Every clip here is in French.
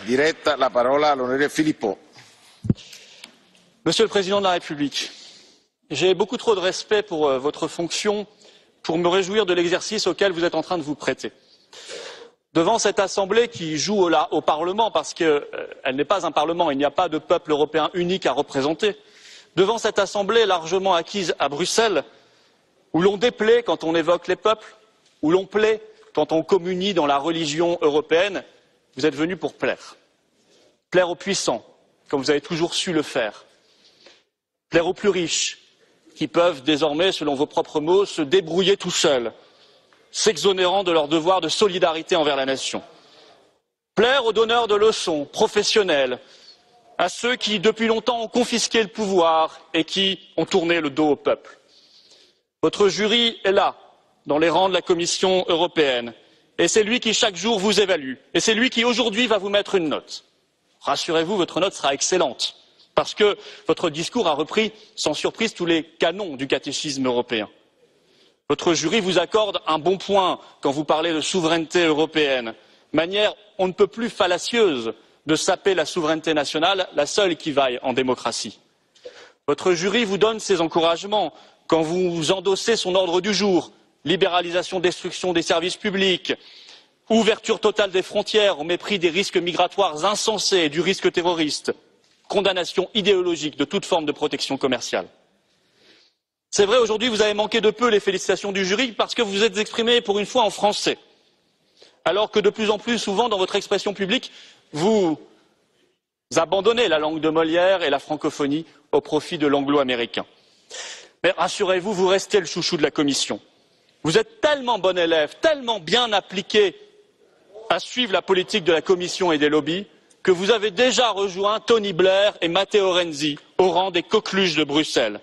diretta, la parola all'onorevole Philippot. Monsieur le Président de la République, j'ai beaucoup trop de respect pour votre fonction pour me réjouir de l'exercice auquel vous êtes en train de vous prêter. Devant cette Assemblée qui joue au Parlement, parce qu'elle n'est pas un Parlement, il n'y a pas de peuple européen unique à représenter, devant cette Assemblée largement acquise à Bruxelles, où l'on déplaît quand on évoque les peuples, où l'on plaît quand on communie dans la religion européenne, vous êtes venu pour plaire. Plaire aux puissants, comme vous avez toujours su le faire. Plaire aux plus riches, qui peuvent désormais, selon vos propres mots, se débrouiller tout seuls, s'exonérant de leur devoir de solidarité envers la nation. Plaire aux donneurs de leçons professionnelles, à ceux qui, depuis longtemps, ont confisqué le pouvoir et qui ont tourné le dos au peuple. Votre jury est là, dans les rangs de la Commission européenne, et c'est lui qui, chaque jour, vous évalue, et c'est lui qui, aujourd'hui, va vous mettre une note. Rassurez-vous, votre note sera excellente, parce que votre discours a repris, sans surprise, tous les canons du catéchisme européen. Votre jury vous accorde un bon point quand vous parlez de souveraineté européenne, manière on ne peut plus fallacieuse de saper la souveraineté nationale, la seule qui vaille en démocratie. Votre jury vous donne ses encouragements quand vous endossez son ordre du jour, libéralisation, destruction des services publics, ouverture totale des frontières au mépris des risques migratoires insensés et du risque terroriste, condamnation idéologique de toute forme de protection commerciale. C'est vrai, aujourd'hui, vous avez manqué de peu les félicitations du jury parce que vous vous êtes exprimé pour une fois en français, alors que de plus en plus souvent, dans votre expression publique, vous abandonnez la langue de Molière et la francophonie au profit de l'anglo-américain. Mais rassurez-vous, vous restez le chouchou de la Commission. Vous êtes tellement bon élève, tellement bien appliqué à suivre la politique de la Commission et des lobbies, que vous avez déjà rejoint Tony Blair et Matteo Renzi au rang des coqueluches de Bruxelles.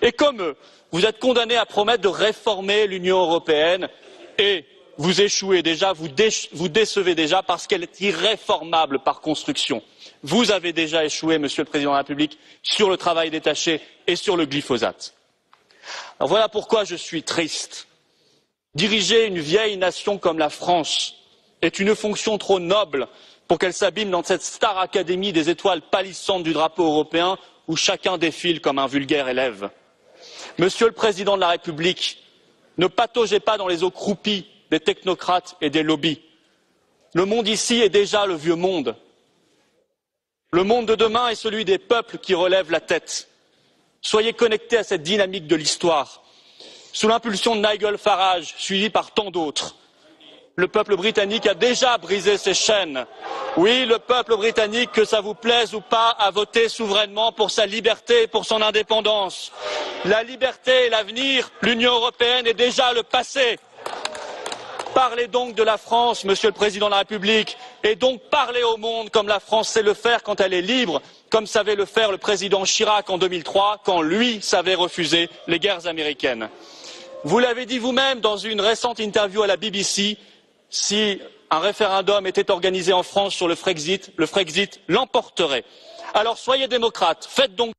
Et comme eux, vous êtes condamnés à promettre de réformer l'Union européenne et vous échouez déjà, vous décevez déjà parce qu'elle est irréformable par construction. Vous avez déjà échoué, Monsieur le Président de la République, sur le travail détaché et sur le glyphosate. Alors voilà pourquoi je suis triste. Diriger une vieille nation comme la France est une fonction trop noble pour qu'elle s'abîme dans cette star académie des étoiles pâlissantes du drapeau européen où chacun défile comme un vulgaire élève. Monsieur le Président de la République, ne pataugez pas dans les eaux croupies des technocrates et des lobbies. Le monde ici est déjà le vieux monde. Le monde de demain est celui des peuples qui relèvent la tête. Soyez connectés à cette dynamique de l'histoire. Sous l'impulsion de Nigel Farage, suivi par tant d'autres, le peuple britannique a déjà brisé ses chaînes. Oui, le peuple britannique, que ça vous plaise ou pas, a voté souverainement pour sa liberté et pour son indépendance. La liberté et l'avenir, l'Union européenne est déjà le passé. Parlez donc de la France, Monsieur le Président de la République, et donc parlez au monde comme la France sait le faire quand elle est libre, comme savait le faire le président Chirac en 2003, quand lui savait refuser les guerres américaines. Vous l'avez dit vous-même dans une récente interview à la BBC, si un référendum était organisé en France sur le Frexit l'emporterait. Alors soyez démocrates, faites donc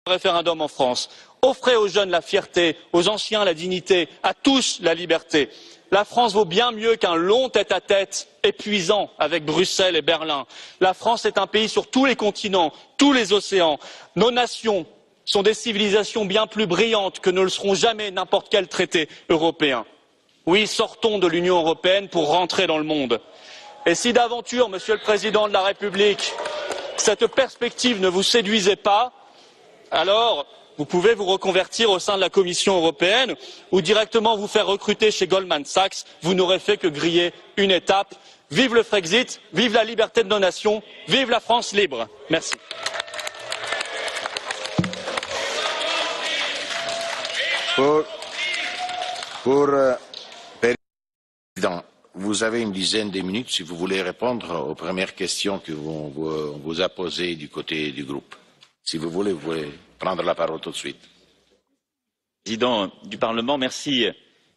un référendum en France, offrez aux jeunes la fierté, aux anciens la dignité, à tous la liberté. La France vaut bien mieux qu'un long tête-à-tête épuisant avec Bruxelles et Berlin. La France est un pays sur tous les continents, tous les océans. Nos nations sont des civilisations bien plus brillantes que ne le seront jamais n'importe quel traité européen. Oui, sortons de l'Union européenne pour rentrer dans le monde. Et si d'aventure, Monsieur le Président de la République, cette perspective ne vous séduisait pas, alors vous pouvez vous reconvertir au sein de la Commission européenne ou directement vous faire recruter chez Goldman Sachs. Vous n'aurez fait que griller une étape. Vive le Frexit, vive la liberté de nos nations, vive la France libre. Merci. Président, vous avez une dizaine de minutes si vous voulez répondre aux premières questions que vous a posées du côté du groupe. Si vous voulez prendre la parole tout de suite. Président du Parlement, merci,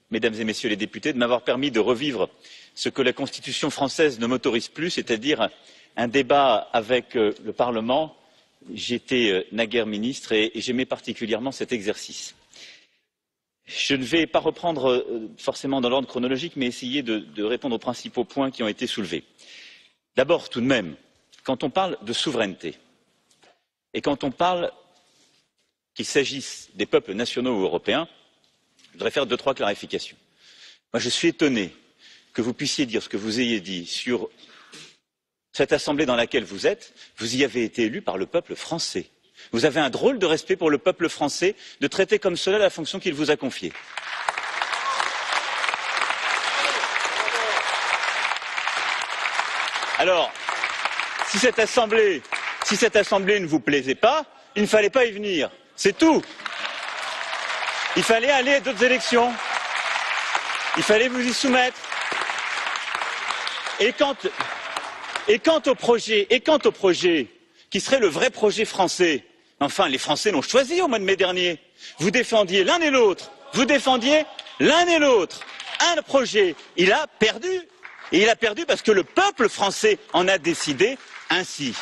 Mesdames et Messieurs les députés, de m'avoir permis de revivre ce que la Constitution française ne m'autorise plus, c'est-à-dire un débat avec le Parlement. J'étais naguère ministre et j'aimais particulièrement cet exercice. Je ne vais pas reprendre forcément dans l'ordre chronologique, mais essayer de répondre aux principaux points qui ont été soulevés. D'abord, tout de même, quand on parle de souveraineté et quand on parle qu'il s'agisse des peuples nationaux ou européens, je voudrais faire 2-3 clarifications. Moi, je suis étonné que vous puissiez dire ce que vous ayez dit sur cette assemblée dans laquelle vous êtes. Vous y avez été élu par le peuple français. Vous avez un drôle de respect pour le peuple français de traiter comme cela la fonction qu'il vous a confiée. Alors, si cette assemblée ne vous plaisait pas, il ne fallait pas y venir. C'est tout. Il fallait aller à d'autres élections. Il fallait vous y soumettre. Et quant au projet qui serait le vrai projet français, enfin, les Français l'ont choisi au mois de mai dernier. Vous défendiez l'un et l'autre. Un projet. Il a perdu. Et il a perdu parce que le peuple français en a décidé ainsi.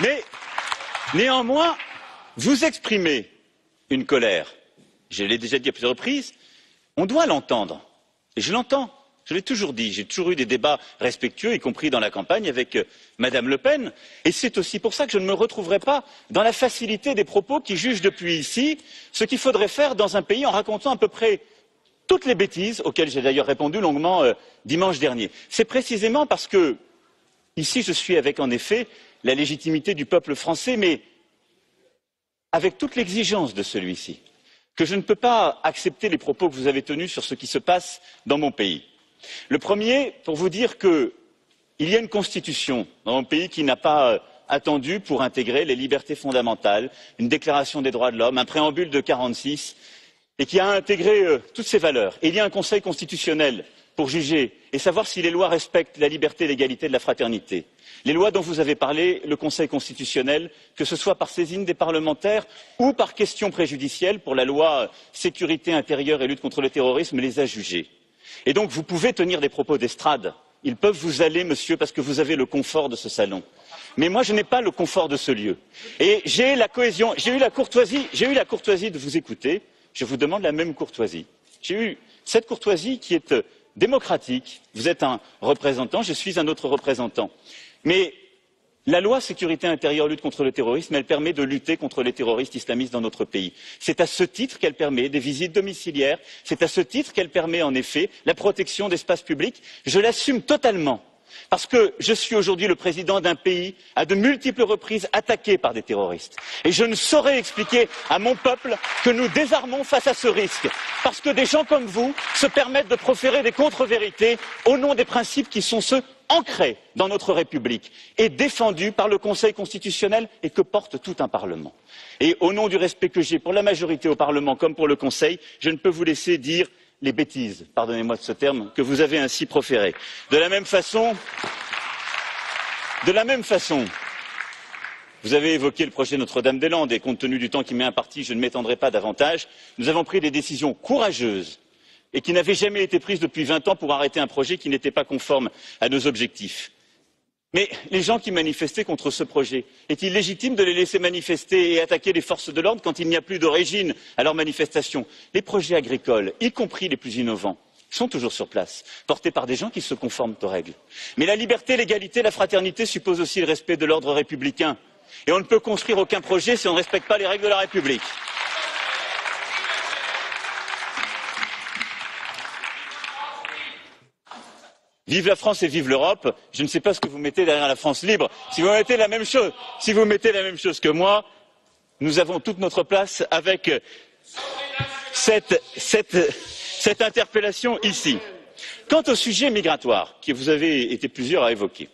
Mais néanmoins, vous exprimez une colère. Je l'ai déjà dit à plusieurs reprises. On doit l'entendre. Et je l'entends. Je l'ai toujours dit. J'ai toujours eu des débats respectueux, y compris dans la campagne, avec Madame Le Pen. Et c'est aussi pour ça que je ne me retrouverai pas dans la facilité des propos qui jugent depuis ici ce qu'il faudrait faire dans un pays en racontant à peu près toutes les bêtises auxquelles j'ai d'ailleurs répondu longuement dimanche dernier. C'est précisément parce que, ici, je suis avec, en effet, la légitimité du peuple français, mais avec toute l'exigence de celui-ci, que je ne peux pas accepter les propos que vous avez tenus sur ce qui se passe dans mon pays. Le premier, pour vous dire qu'il y a une constitution dans mon pays qui n'a pas attendu pour intégrer les libertés fondamentales, une déclaration des droits de l'homme, un préambule de 46, et qui a intégré toutes ces valeurs. Et il y a un conseil constitutionnel pour juger et savoir si les lois respectent la liberté, l'égalité et la fraternité. Les lois dont vous avez parlé, le Conseil constitutionnel, que ce soit par saisine des parlementaires ou par question préjudicielle pour la loi sécurité intérieure et lutte contre le terrorisme, les a jugées. Et donc vous pouvez tenir des propos d'estrade. Ils peuvent vous aller, monsieur, parce que vous avez le confort de ce salon. Mais moi, je n'ai pas le confort de ce lieu. Et j'ai eu la courtoisie de vous écouter. Je vous demande la même courtoisie. J'ai eu cette courtoisie qui est démocratique. Vous êtes un représentant, je suis un autre représentant. Mais la loi sécurité intérieure lutte contre le terrorisme, elle permet de lutter contre les terroristes islamistes dans notre pays. C'est à ce titre qu'elle permet des visites domiciliaires, c'est à ce titre qu'elle permet en effet la protection d'espaces publics. Je l'assume totalement, parce que je suis aujourd'hui le président d'un pays à de multiples reprises attaqué par des terroristes. Et je ne saurais expliquer à mon peuple que nous désarmons face à ce risque, parce que des gens comme vous se permettent de proférer des contre-vérités au nom des principes qui sont ceux ancrés dans notre République et défendus par le Conseil constitutionnel et que porte tout un Parlement. Et au nom du respect que j'ai pour la majorité au Parlement comme pour le Conseil, je ne peux vous laisser dire les bêtises, pardonnez-moi de ce terme, que vous avez ainsi proférées. De la même façon, vous avez évoqué le projet Notre-Dame-des-Landes et compte tenu du temps qui m'est imparti, je ne m'étendrai pas davantage. Nous avons pris des décisions courageuses et qui n'avaient jamais été prises depuis 20 ans pour arrêter un projet qui n'était pas conforme à nos objectifs. Mais les gens qui manifestaient contre ce projet, est-il légitime de les laisser manifester et attaquer les forces de l'ordre quand il n'y a plus d'origine à leurs manifestations? Les projets agricoles, y compris les plus innovants, sont toujours sur place, portés par des gens qui se conforment aux règles. Mais la liberté, l'égalité, la fraternité supposent aussi le respect de l'ordre républicain. Et on ne peut construire aucun projet si on ne respecte pas les règles de la République. Vive la France et vive l'Europe. Je ne sais pas ce que vous mettez derrière la France libre. Si vous mettez la même chose que moi, nous avons toute notre place avec cette interpellation ici. Quant au sujet migratoire, que vous avez été plusieurs à évoquer,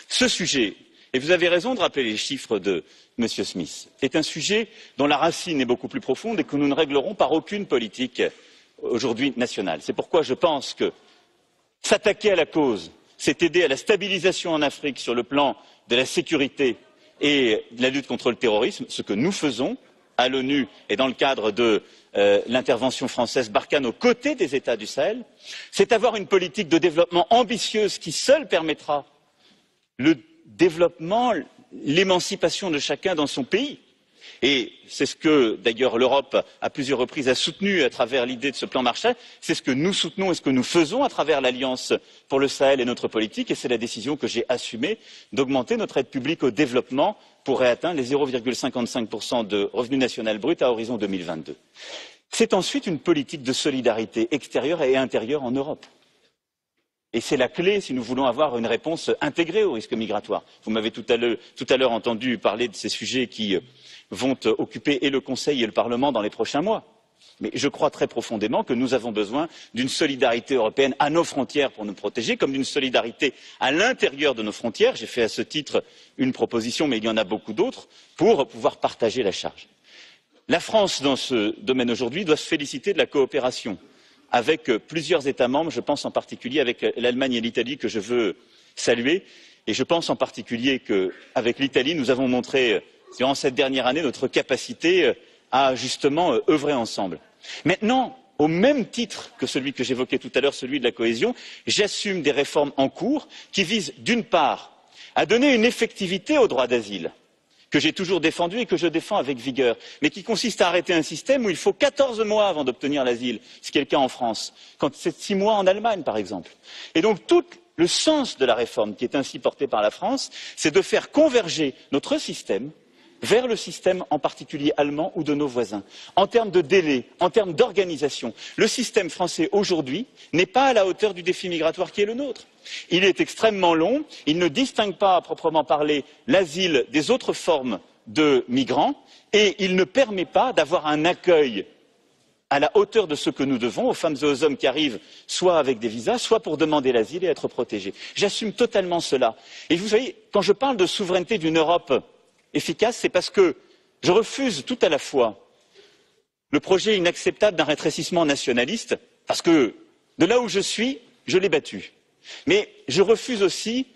ce sujet, et vous avez raison de rappeler les chiffres de M. Smith, est un sujet dont la racine est beaucoup plus profonde et que nous ne réglerons par aucune politique aujourd'hui nationale. C'est pourquoi je pense que s'attaquer à la cause, c'est aider à la stabilisation en Afrique sur le plan de la sécurité et de la lutte contre le terrorisme, ce que nous faisons à l'ONU et dans le cadre de l'intervention française Barkhane aux côtés des États du Sahel. C'est avoir une politique de développement ambitieuse qui seule permettra le développement, l'émancipation de chacun dans son pays. Et c'est ce que, d'ailleurs, l'Europe, à plusieurs reprises, a soutenu à travers l'idée de ce plan Marshall. C'est ce que nous soutenons et ce que nous faisons à travers l'Alliance pour le Sahel et notre politique. Et c'est la décision que j'ai assumée d'augmenter notre aide publique au développement pour atteindre les 0,55% de revenu national brut à horizon 2022. C'est ensuite une politique de solidarité extérieure et intérieure en Europe. Et c'est la clé si nous voulons avoir une réponse intégrée au risque migratoire. Vous m'avez tout à l'heure entendu parler de ces sujets qui vont occuper et le Conseil et le Parlement dans les prochains mois. Mais je crois très profondément que nous avons besoin d'une solidarité européenne à nos frontières pour nous protéger, comme d'une solidarité à l'intérieur de nos frontières. J'ai fait à ce titre une proposition, mais il y en a beaucoup d'autres, pour pouvoir partager la charge. La France, dans ce domaine aujourd'hui, doit se féliciter de la coopération avec plusieurs États membres, je pense en particulier avec l'Allemagne et l'Italie que je veux saluer, et je pense en particulier qu'avec l'Italie, nous avons montré durant cette dernière année notre capacité à justement œuvrer ensemble. Maintenant, au même titre que celui que j'évoquais tout à l'heure, celui de la cohésion, j'assume des réformes en cours qui visent d'une part à donner une effectivité au droit d'asile, que j'ai toujours défendu et que je défends avec vigueur, mais qui consiste à arrêter un système où il faut 14 mois avant d'obtenir l'asile, ce qui est le cas en France, quand c'est 6 mois en Allemagne, par exemple. Et donc, tout le sens de la réforme qui est ainsi portée par la France, c'est de faire converger notre système vers le système en particulier allemand ou de nos voisins. En termes de délai, en termes d'organisation, le système français aujourd'hui n'est pas à la hauteur du défi migratoire qui est le nôtre. Il est extrêmement long, il ne distingue pas à proprement parler l'asile des autres formes de migrants et il ne permet pas d'avoir un accueil à la hauteur de ce que nous devons aux femmes et aux hommes qui arrivent soit avec des visas, soit pour demander l'asile et être protégés. J'assume totalement cela. Et vous savez, quand je parle de souveraineté d'une Europe efficace, c'est parce que je refuse tout à la fois le projet inacceptable d'un rétrécissement nationaliste, parce que de là où je suis, je l'ai battu. Mais je refuse aussi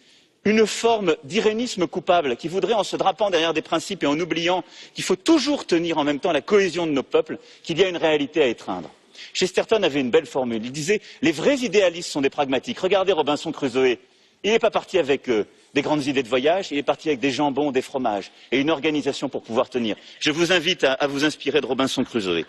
une forme d'irénisme coupable qui voudrait, en se drapant derrière des principes et en oubliant qu'il faut toujours tenir en même temps la cohésion de nos peuples, qu'il y a une réalité à étreindre. Chesterton avait une belle formule, il disait « Les vrais idéalistes sont des pragmatiques ». Regardez Robinson Crusoe, il n'est pas parti avec des grandes idées de voyage, il est parti avec des jambons, des fromages et une organisation pour pouvoir tenir. Je vous invite à vous inspirer de Robinson Crusoe.